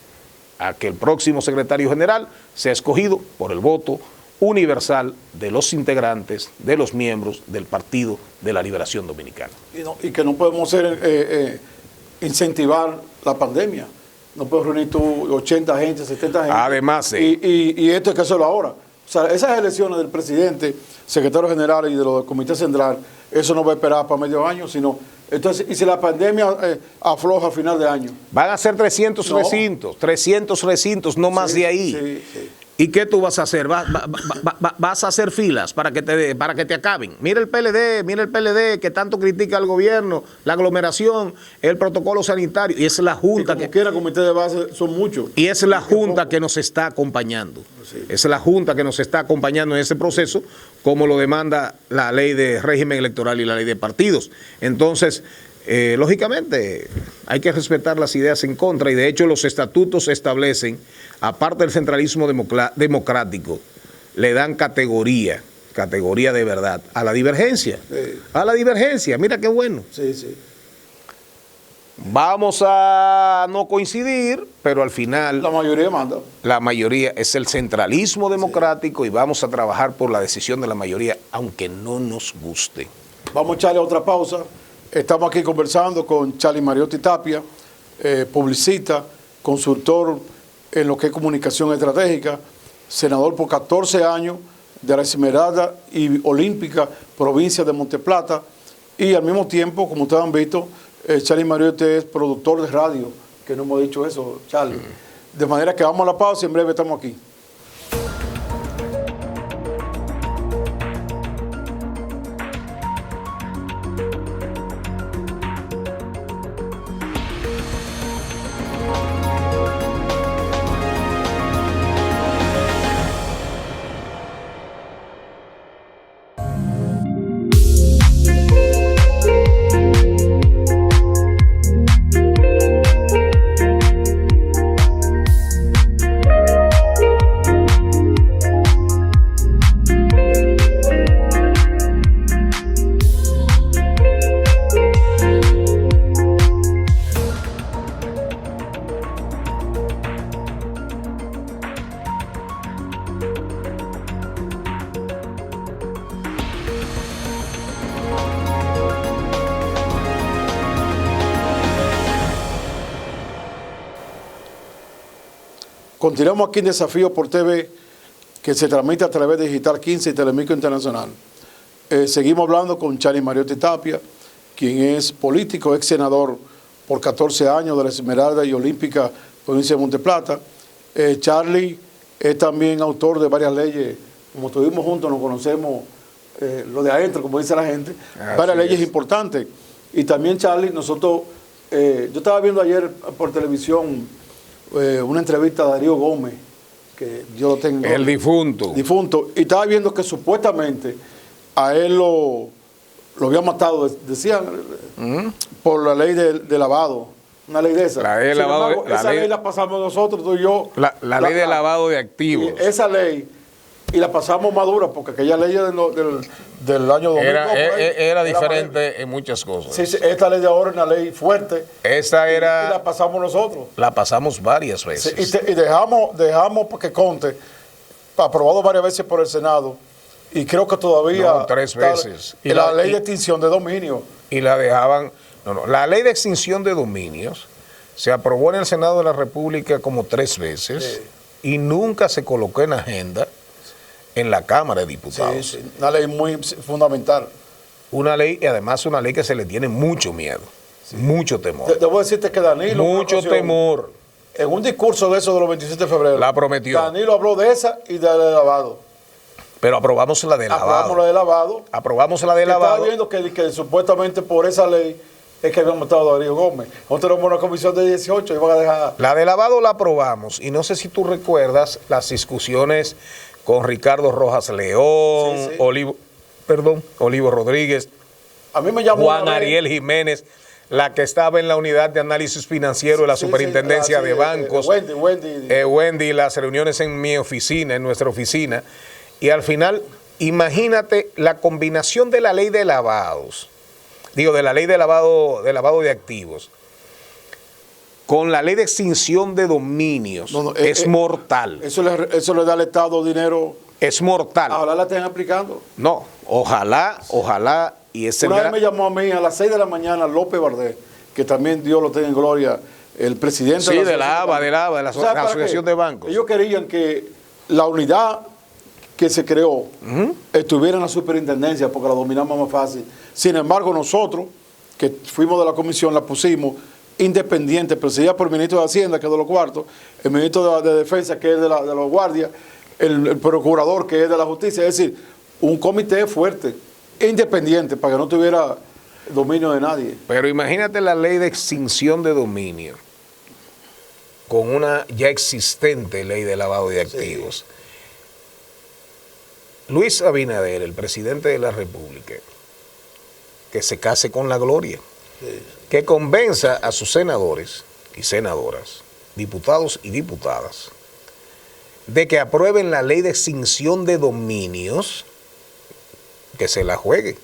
a que el próximo secretario general sea escogido por el voto universal de los integrantes, de los miembros del Partido de la Liberación Dominicana. Y que no podemos incentivar la pandemia. No puedes reunir tú 80 gente, 70 gente. Además, y esto hay que hacerlo ahora. O sea, esas elecciones del presidente, secretario general y de los del comité central, eso no va a esperar para medio año, sino... Entonces, y si la pandemia afloja a final de año. Van a ser 300 recintos, no más de ahí. Sí. ¿Y qué tú vas a hacer? Vas a hacer filas para que te acaben. Mira el PLD que tanto critica al gobierno, la aglomeración, el protocolo sanitario. Y es la Junta que quiera, comité de base son muchos. Y es la Junta que nos está acompañando. Sí. Es la Junta que nos está acompañando en ese proceso, como lo demanda la ley de régimen electoral y la ley de partidos. Entonces, lógicamente, hay que respetar las ideas en contra, y de hecho los estatutos establecen, aparte del centralismo democrático, le dan categoría de verdad a la divergencia. Sí. A la divergencia, mira qué bueno. Sí. Vamos a no coincidir, pero al final... La mayoría manda. La mayoría es el centralismo democrático, sí. Y vamos a trabajar por la decisión de la mayoría, aunque no nos guste. Vamos a echarle otra pausa. Estamos aquí conversando con Charlie Mariotti Tapia, publicista, consultor en lo que es comunicación estratégica, senador por 14 años de la Esmeralda y Olímpica, provincia de Monteplata, y al mismo tiempo, como ustedes han visto, Charlie Mariotti es productor de radio, que no hemos dicho eso, Charlie. De manera que vamos a la pausa y en breve estamos aquí. Continuamos aquí en Desafío por TV, que se transmite a través de Digital 15 y Telemico Internacional. Seguimos hablando con Charlie Mariotti Tapia, quien es político, ex senador por 14 años de la Esmeralda y Olímpica, provincia de Monteplata. Charlie es también autor de varias leyes, como estuvimos juntos, nos conocemos lo de adentro, como dice la gente, varias leyes importantes. Y también Charlie, nosotros, yo estaba viendo ayer por televisión una entrevista a Darío Gómez, que yo lo tengo. El difunto. Y estaba viendo que supuestamente a él lo había matado, decían, por la ley de lavado. Una ley de esa. La ley de lavado. Embargo, esa ley la pasamos nosotros, tú y yo. La ley de lavado de activos. Esa ley, y la pasamos madura, porque aquella ley del año 2000 era diferente en muchas cosas. Sí, esta ley de ahora es una ley fuerte. Esta era... Y la pasamos nosotros. La pasamos varias veces. Sí, y dejamos que conte, aprobado varias veces por el Senado, y creo que todavía... No, 3 veces. La ley de extinción de dominio. y la dejaban. No. La ley de extinción de dominios se aprobó en el Senado de la República como 3 veces y nunca se colocó en agenda en la Cámara de Diputados. Sí. Una ley muy fundamental. Una ley, y además una ley que se le tiene mucho miedo, mucho temor. Debo decirte que Danilo... Mucho temor. En un discurso de eso de los 27 de febrero... La prometió. Danilo habló de esa y de la de lavado. Pero aprobamos la de lavado. Aprobamos la de lavado. Aprobamos la de lavado. Estaba viendo que supuestamente por esa ley es que habíamos matado a Darío Gómez. Nosotros tenemos una comisión de 18 y van a dejar... La de lavado la aprobamos y no sé si tú recuerdas las discusiones con Ricardo Rojas León, Sí. Olivo Rodríguez, A mí me llamó Juan Ariel Jiménez, la que estaba en la unidad de análisis financiero de la superintendencia de bancos, Wendy, las reuniones en mi oficina, en nuestra oficina, y al final, imagínate la combinación de la ley de lavados, de la ley de lavado de activos, con la ley de extinción de dominios, es mortal. Eso le da al Estado dinero. Es mortal. Ojalá la estén aplicando. No, ojalá, y ese Una vez me llamó a mí a las 6 de la mañana López Vardés, que también Dios lo tenga en gloria, el presidente de la Asociación de Bancos. Ellos querían que la unidad que se creó estuviera en la superintendencia porque la dominamos más fácil. Sin embargo, nosotros, que fuimos de la comisión, la pusimos independiente, presidida por el ministro de Hacienda, que es de los cuartos, el ministro de Defensa, que es de los guardias, el procurador, que es de la justicia, es decir, un comité fuerte, independiente, para que no tuviera dominio de nadie. Pero imagínate la ley de extinción de dominio con una ya existente ley de lavado de activos. Luis Abinader, el presidente de la República, que se case con la gloria, que convenza a sus senadores y senadoras, diputados y diputadas, de que aprueben la ley de extinción de dominios, que se la juegue.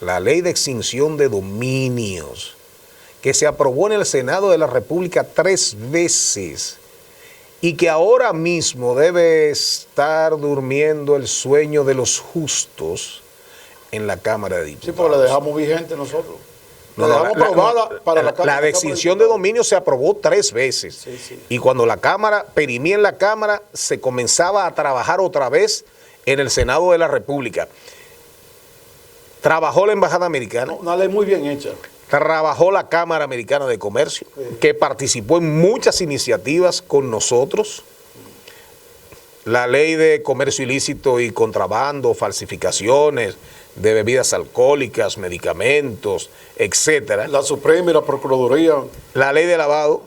La ley de extinción de dominios, que se aprobó en el Senado de la República 3 veces y que ahora mismo debe estar durmiendo el sueño de los justos en la Cámara de Diputados. Sí, porque la dejamos vigente nosotros. La de extinción de dominio se aprobó 3 veces. Y cuando la Cámara, perimía en la Cámara, se comenzaba a trabajar otra vez en el Senado de la República. Trabajó la Embajada Americana. Una ley muy bien hecha. Trabajó la Cámara Americana de Comercio, que participó en muchas iniciativas con nosotros. La ley de comercio ilícito y contrabando, falsificaciones de bebidas alcohólicas, medicamentos, etcétera. La Suprema y la Procuraduría. La ley de lavado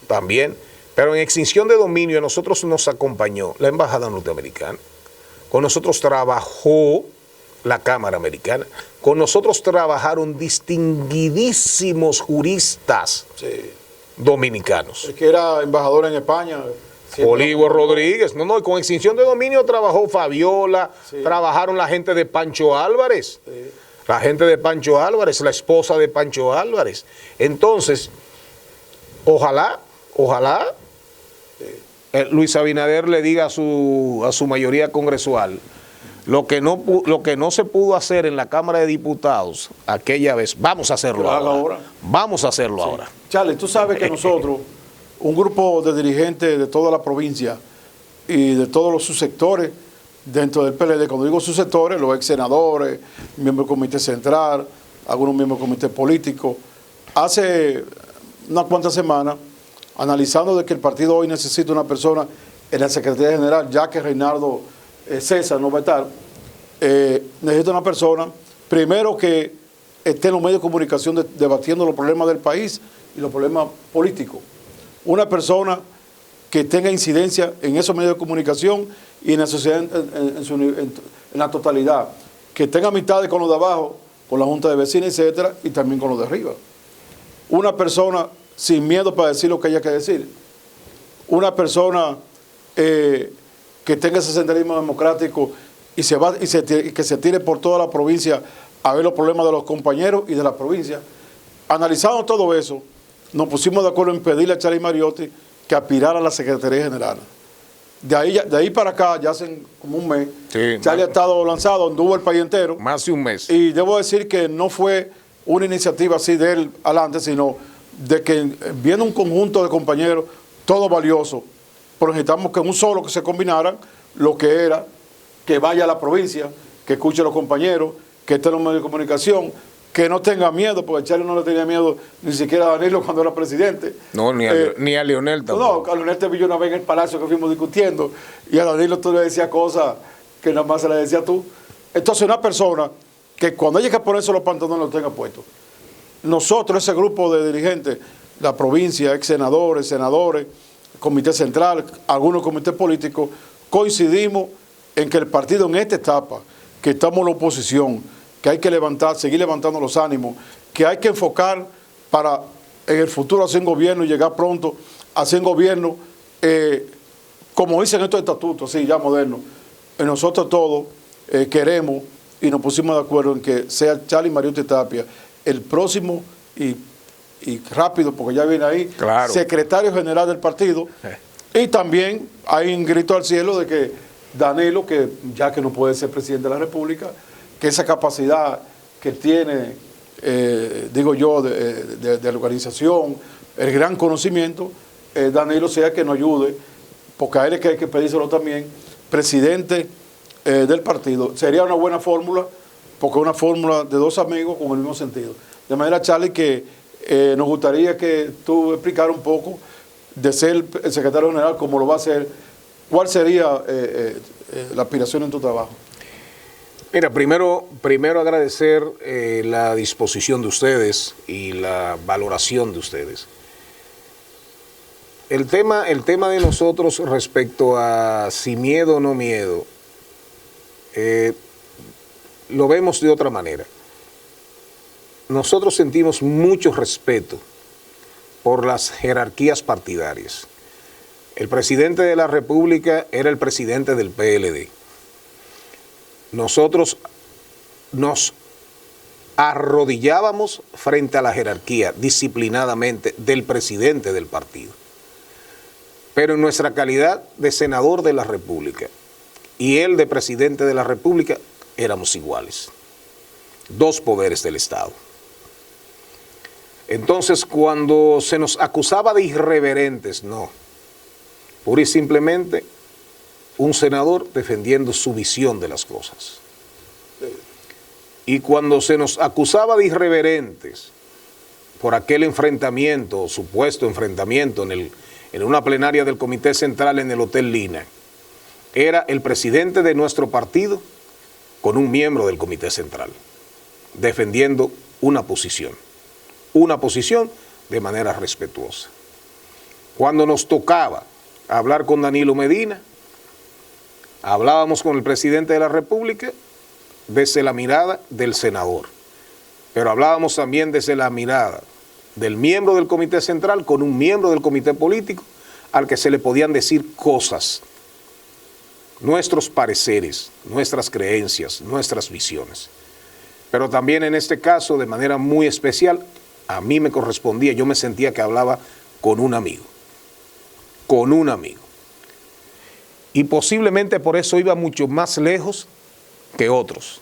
también. Pero en extinción de dominio a nosotros nos acompañó la Embajada Norteamericana. Con nosotros trabajó la Cámara Americana. Con nosotros trabajaron distinguidísimos juristas dominicanos. El que era embajador en España. Olivo Rodríguez. Y con extinción de dominio trabajó Fabiola, trabajaron la gente de Pancho Álvarez. La gente de Pancho Álvarez, la esposa de Pancho Álvarez. Entonces, ojalá Luis Abinader le diga a su mayoría congresual lo que no se pudo hacer en la Cámara de Diputados aquella vez, vamos a hacerlo ahora. Vamos a hacerlo ahora. Charlie, tú sabes que nosotros, un grupo de dirigentes de toda la provincia y de todos los subsectores dentro del PLD, cuando digo subsectores, los ex senadores, miembros del comité central, algunos miembros del comité político, hace unas cuantas semanas, analizando de que el partido hoy necesita una persona en la Secretaría General, ya que Reinaldo César no va a estar, necesita una persona, primero que esté en los medios de comunicación debatiendo los problemas del país y los problemas políticos. Una persona que tenga incidencia en esos medios de comunicación y en la sociedad en la totalidad, que tenga amistades con los de abajo, con la Junta de Vecinos, etcétera, y también con los de arriba. Una persona sin miedo para decir lo que haya que decir. Una persona que tenga ese senderismo democrático y que se tire por toda la provincia a ver los problemas de los compañeros y de la provincia. Analizando todo eso, nos pusimos de acuerdo en pedirle a Charlie Mariotti que aspirara a la Secretaría General. De ahí para acá, ya hace como un mes, Charlie ha estado lanzado, anduvo el país entero. Más de un mes. Y debo decir que no fue una iniciativa así de él adelante, sino de que viene un conjunto de compañeros, todo valioso, proyectamos que un solo que se combinaran lo que era, que vaya a la provincia, que escuche a los compañeros, que esté en los medios de comunicación, que no tenga miedo, porque Charlie no le tenía miedo ni siquiera a Danilo cuando era presidente. No, ni a Leonel tampoco. No, a Leonel te vi yo una vez en el palacio que fuimos discutiendo, y a Danilo tú le decías cosas que nada más se le decías tú. Entonces una persona que cuando haya que ponerse los pantalones los tenga puestos. Nosotros, ese grupo de dirigentes, la provincia, ex senadores, comité central, algunos comités políticos, coincidimos en que el partido en esta etapa, que estamos en la oposición, que hay que levantar, seguir levantando los ánimos, que hay que enfocar para en el futuro hacer un gobierno y llegar pronto a hacer un gobierno, como dicen estos estatutos, así ya modernos. Nosotros todos queremos y nos pusimos de acuerdo en que sea Charlie Mariotti Tapia el próximo y rápido, porque ya viene ahí, claro, secretario general del partido. Y también hay un grito al cielo de que Danilo, que ya que no puede ser presidente de la República, que esa capacidad que tiene, digo yo, de organización, el gran conocimiento, Danilo sea que nos ayude, porque a él es que hay que pedírselo también, presidente del partido. Sería una buena fórmula, porque es una fórmula de dos amigos con el mismo sentido. De manera, Charlie, que nos gustaría que tú explicaras un poco de ser el secretario general, cómo lo va a hacer, cuál sería la aspiración en tu trabajo. Mira, primero agradecer la disposición de ustedes y la valoración de ustedes. El tema de nosotros respecto a si miedo o no miedo, lo vemos de otra manera. Nosotros sentimos mucho respeto por las jerarquías partidarias. El presidente de la República era el presidente del PLD. Nosotros nos arrodillábamos frente a la jerarquía disciplinadamente del presidente del partido. Pero en nuestra calidad de senador de la República y él de presidente de la República éramos iguales. Dos poderes del Estado. Entonces, cuando se nos acusaba de irreverentes, no. Pura y simplemente un senador defendiendo su visión de las cosas. Y cuando se nos acusaba de irreverentes por aquel enfrentamiento, o supuesto enfrentamiento en una plenaria del Comité Central en el Hotel Lina, era el presidente de nuestro partido con un miembro del Comité Central, defendiendo una posición de manera respetuosa. Cuando nos tocaba hablar con Danilo Medina, hablábamos con el presidente de la República desde la mirada del senador, pero hablábamos también desde la mirada del miembro del Comité Central con un miembro del Comité Político al que se le podían decir cosas, nuestros pareceres, nuestras creencias, nuestras visiones. Pero también en este caso, de manera muy especial, a mí me correspondía, yo me sentía que hablaba con un amigo. Y posiblemente por eso iba mucho más lejos que otros.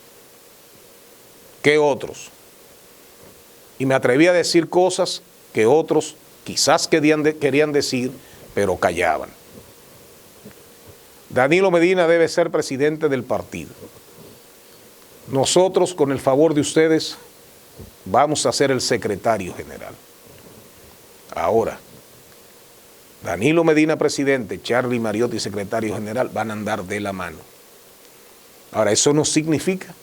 Y me atreví a decir cosas que otros quizás querían decir, pero callaban. Danilo Medina debe ser presidente del partido. Nosotros, con el favor de ustedes, vamos a ser el secretario general. Ahora, Danilo Medina presidente, Charlie Mariotti secretario general, van a andar de la mano. Ahora, eso no significa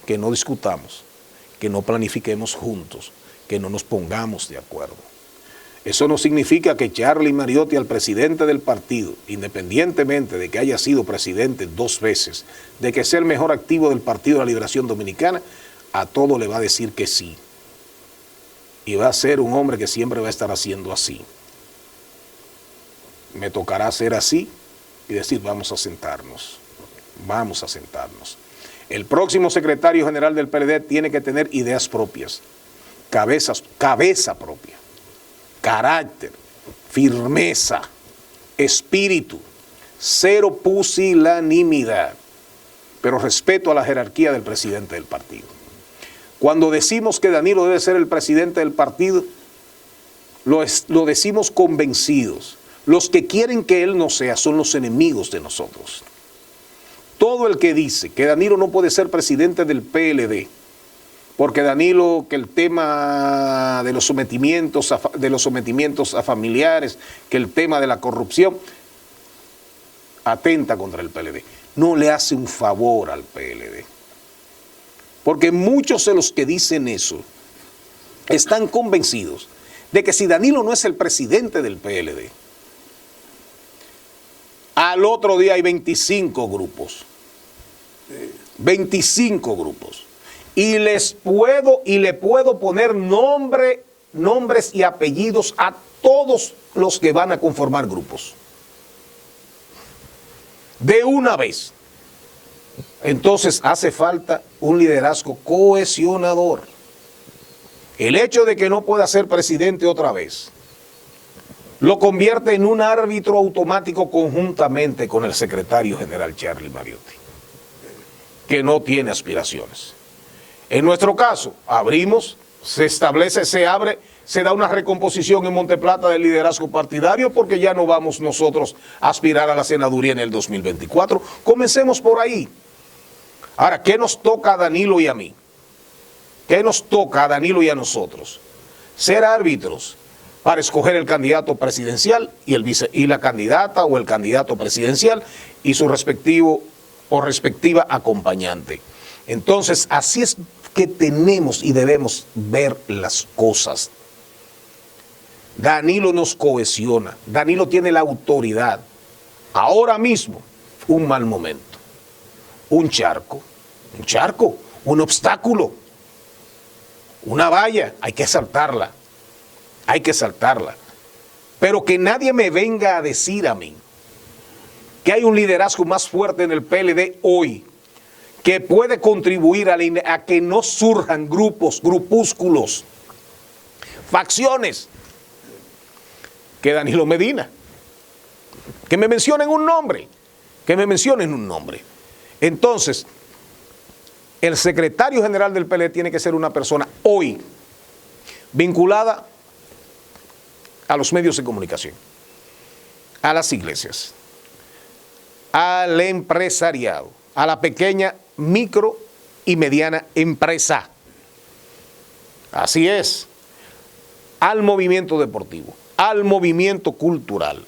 que no discutamos, que no planifiquemos juntos, que no nos pongamos de acuerdo. Eso no significa que Charlie Mariotti, al presidente del partido, independientemente de que haya sido presidente 2 veces, de que sea el mejor activo del Partido de la Liberación Dominicana, a todo le va a decir que sí. Y va a ser un hombre que siempre va a estar haciendo así. Me tocará hacer así y decir, vamos a sentarnos. El próximo secretario general del PLD tiene que tener ideas propias, cabeza propia, carácter, firmeza, espíritu, cero pusilanimidad, pero respeto a la jerarquía del presidente del partido. Cuando decimos que Danilo debe ser el presidente del partido, lo decimos convencidos. Los que quieren que él no sea son los enemigos de nosotros. Todo el que dice que Danilo no puede ser presidente del PLD, porque Danilo, que el tema de los sometimientos a familiares, que el tema de la corrupción, atenta contra el PLD. No le hace un favor al PLD. Porque muchos de los que dicen eso están convencidos de que si Danilo no es el presidente del PLD, al otro día hay 25 grupos. 25 grupos. Y le puedo poner nombres y apellidos a todos los que van a conformar grupos. De una vez. Entonces hace falta un liderazgo cohesionador. El hecho de que no pueda ser presidente otra vez lo convierte en un árbitro automático conjuntamente con el secretario general Charlie Mariotti, que no tiene aspiraciones. En nuestro caso, abrimos, se establece, se da una recomposición en Monteplata del liderazgo partidario porque ya no vamos nosotros a aspirar a la senaduría en el 2024. Comencemos por ahí. Ahora, ¿qué nos toca a Danilo y a mí? ¿Qué nos toca a Danilo y a nosotros? Ser árbitros para escoger el candidato presidencial y la candidata o el candidato presidencial y su respectivo o respectiva acompañante. Entonces, así es que tenemos y debemos ver las cosas. Danilo nos cohesiona, Danilo tiene la autoridad. Ahora mismo, un mal momento, un charco, un obstáculo, una valla, hay que saltarla, Pero que nadie me venga a decir a mí que hay un liderazgo más fuerte en el PLD hoy que puede contribuir a que no surjan grupos, grupúsculos, facciones, que Danilo Medina. Que me mencionen un nombre, Entonces, el secretario general del PLD tiene que ser una persona hoy vinculada a los medios de comunicación, a las iglesias, al empresariado, a la pequeña, micro y mediana empresa. Así es. Al movimiento deportivo, al movimiento cultural.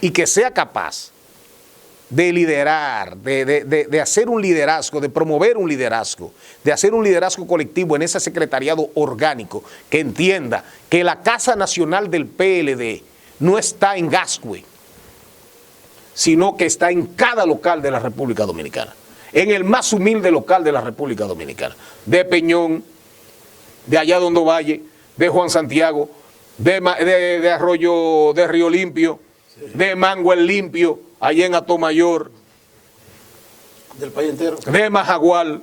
Y que sea capaz de liderar, de hacer un liderazgo, de promover un liderazgo, de hacer un liderazgo colectivo en ese secretariado orgánico, que entienda que la Casa Nacional del PLD no está en Gascue, sino que está en cada local de la República Dominicana, en el más humilde local de la República Dominicana, de Peñón, de allá de Hondo Valle, de Juan Santiago, de Arroyo de Río Limpio, de Mango el Limpio, allá en Atomayor, del país entero, de Majagual,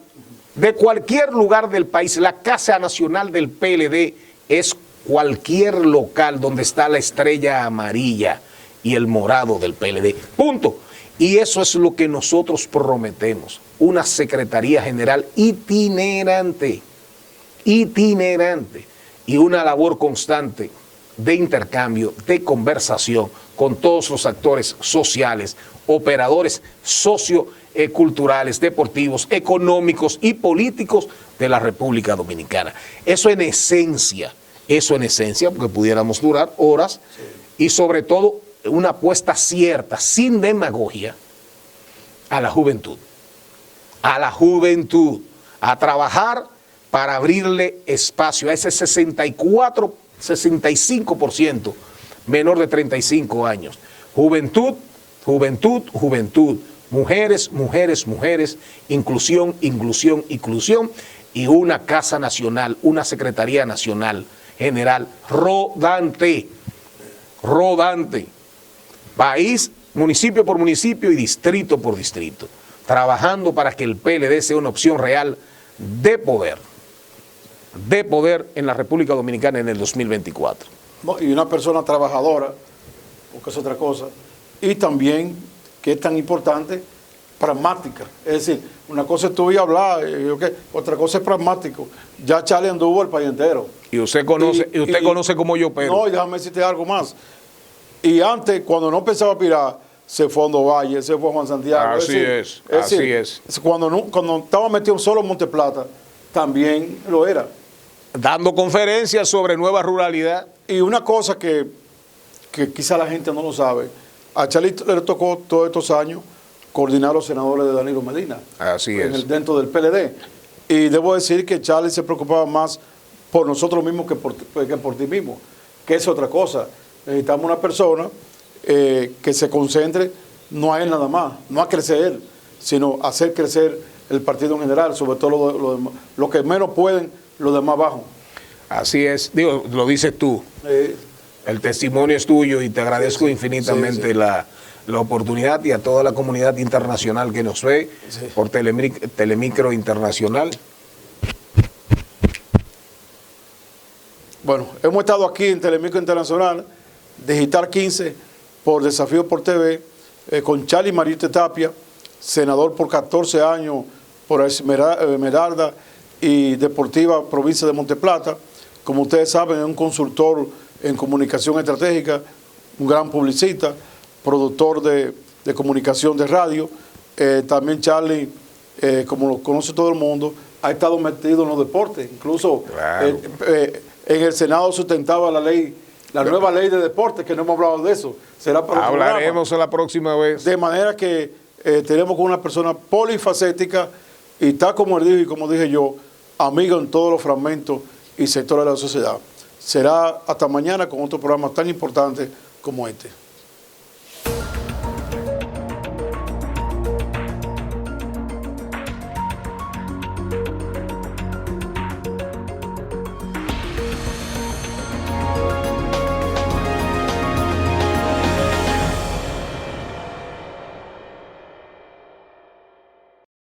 de cualquier lugar del país. La Casa Nacional del PLD es cualquier local donde está la estrella amarilla y el morado del PLD. Punto. Y eso es lo que nosotros prometemos. Una Secretaría General itinerante y una labor constante de intercambio, de conversación con todos los actores sociales, operadores socioculturales, deportivos, económicos y políticos de la República Dominicana. Eso en esencia, porque pudiéramos durar horas, y sobre todo una apuesta cierta, sin demagogia, a la juventud, a trabajar para abrirle espacio a ese 65% menor de 35 años. Juventud, mujeres, inclusión, y una Casa Nacional, una Secretaría Nacional General rodante, país, municipio por municipio y distrito por distrito, trabajando para que el PLD sea una opción real de poder en la República Dominicana en el 2024. Y una persona trabajadora, porque es otra cosa, y también, que es tan importante, pragmática. Es decir, una cosa es tú y hablar, otra cosa es pragmático. Ya Charlie anduvo el país entero. Y usted conoce cómo yo pero. No, y déjame decirte algo más. Y antes, cuando no pensaba pirar, se fue a Hondo Valle, se fue a Juan Santiago. Así es. Cuando estaba metido solo en Monteplata, también lo era. Dando conferencias sobre nueva ruralidad. Y una cosa que quizá la gente no lo sabe, a Charlie le tocó todos estos años coordinar a los senadores de Danilo Medina. Así es. Dentro del PLD. Y debo decir que Charlie se preocupaba más por nosotros mismos que por ti mismo, que es otra cosa. Necesitamos una persona que se concentre no a él nada más, no a crecer él, sino a hacer crecer el partido en general, sobre todo lo que menos pueden los demás abajo. Así es, digo, lo dices tú. El testimonio es tuyo y te agradezco infinitamente la oportunidad, y a toda la comunidad internacional que nos ve por Telemicro Internacional. Bueno, hemos estado aquí en Telemicro Internacional, Digital 15, por Desafío por TV, con Charlie Mariute Tapia, senador por 14 años por Esmeralda y Deportiva Provincia de Monteplata. Como ustedes saben, es un consultor en comunicación estratégica, un gran publicista, productor de comunicación de radio. También Charlie, como lo conoce todo el mundo, ha estado metido en los deportes. Incluso en el Senado sustentaba la nueva ley de deportes, que no hemos hablado de eso. Será para hablaremos la próxima vez. De manera que tenemos con una persona polifacética y está, como él dijo y como dije yo, amigo en todos los fragmentos y sectores de la sociedad. Será hasta mañana con otro programa tan importante como este.